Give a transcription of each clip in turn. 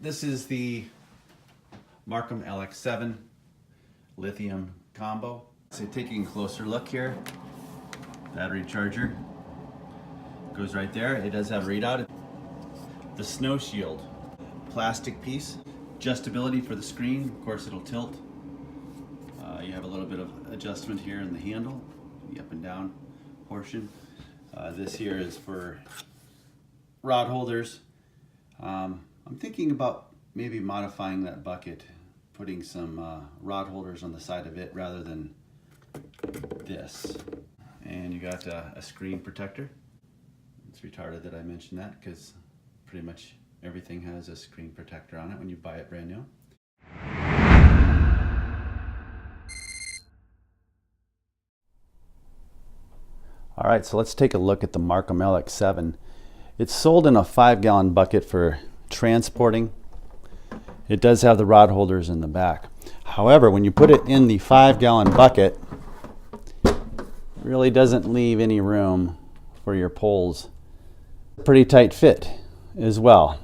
This is the Marcum LX7 Lithium combo. So taking a closer look here, battery charger goes right there. It does have a readout. The snow shield, plastic piece, adjustability for the screen. Of course, it'll tilt. You have a little bit of adjustment here in the handle, the up and down portion. This here is for rod holders. I'm thinking about maybe modifying that bucket, putting some rod holders on the side of it rather than this. And you got a screen protector. It's retarded that I mentioned that because pretty much everything has a screen protector on it when you buy it brand new. All right, so let's take a look at the Marcum LX7. It's sold in a 5-gallon bucket for transporting. It does have the rod holders in the back. However, when you put it in the 5-gallon bucket, it really doesn't leave any room for your poles. Pretty tight fit as well.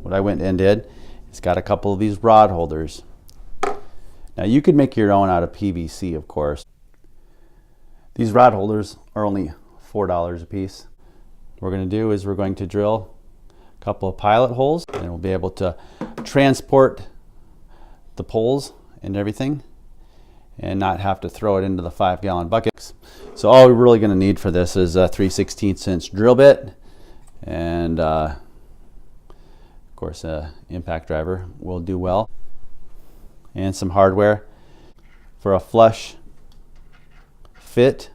What I went and did is got a couple of these rod holders. Now you could make your own out of PVC, of course. These rod holders are only $4 a piece. What we're going to do is we're going to drill a couple of pilot holes and we'll be able to transport the poles and everything and not have to throw it into the 5-gallon buckets. So all we're really going to need for this is a 3/16" drill bit and of course an impact driver will do well, and some hardware for a flush fit.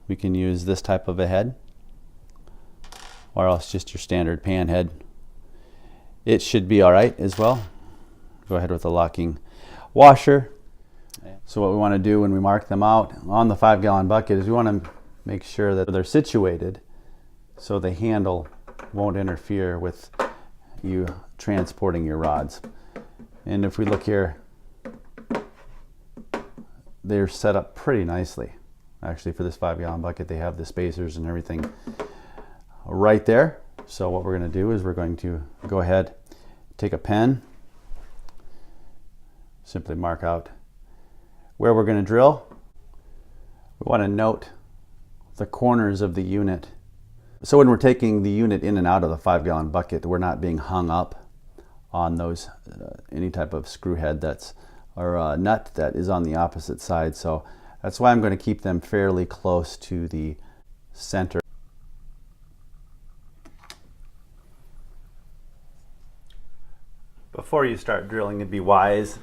We can use this type of a head or else just your standard pan head. It should be all right as well. Go ahead with a locking washer. So what we want to do when we mark them out on the 5-gallon bucket is we want to make sure that they're situated so the handle won't interfere with you transporting your rods. And if we look here, they're set up pretty nicely. Actually, for this 5-gallon bucket, they have the spacers and everything right there. So what we're going to do is we're going to go ahead, take a pen, simply mark out where we're going to drill. We want to note the corners of the unit. So when we're taking the unit in and out of the 5-gallon bucket, we're not being hung up on those any type of screw head that's or a nut that is on the opposite side. So that's why I'm going to keep them fairly close to the center. Before you start drilling, it'd be wise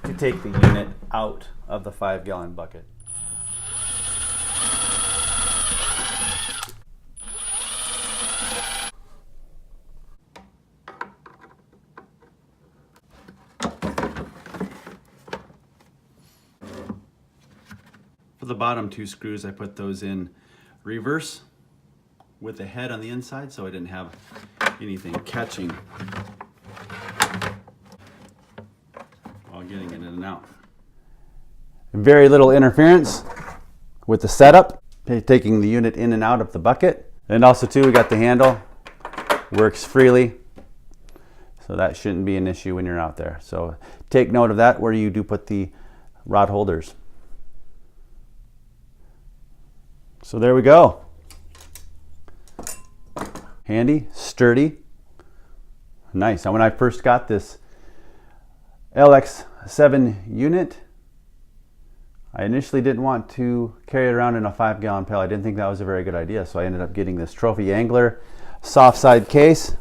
to take the unit out of the 5-gallon bucket. For the bottom 2 screws, I put those in reverse with the head on the inside so I didn't have anything catching while getting it in and out. Very little interference with the setup, taking the unit in and out of the bucket. And also too, we got the handle, works freely, so that shouldn't be an issue when you're out there. So take note of that where you do put the rod holders. So there we go. Handy, sturdy, nice. Now when I first got this LX7 unit, I initially didn't want to carry it around in a 5-gallon pail. I didn't think that was a very good idea, so I ended up getting this Trophy Angler soft side case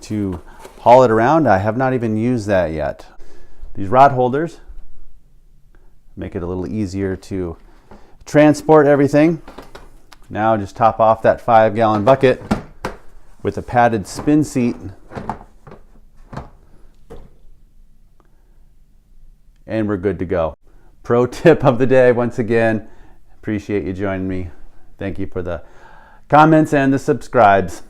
to haul it around. I have not even used that yet. These rod holders make it a little easier to transport everything. Now just top off that 5-gallon bucket with a padded spin seat and we're good to go. Pro tip of the day, once again, appreciate you joining me. Thank you for the comments and the subscribes.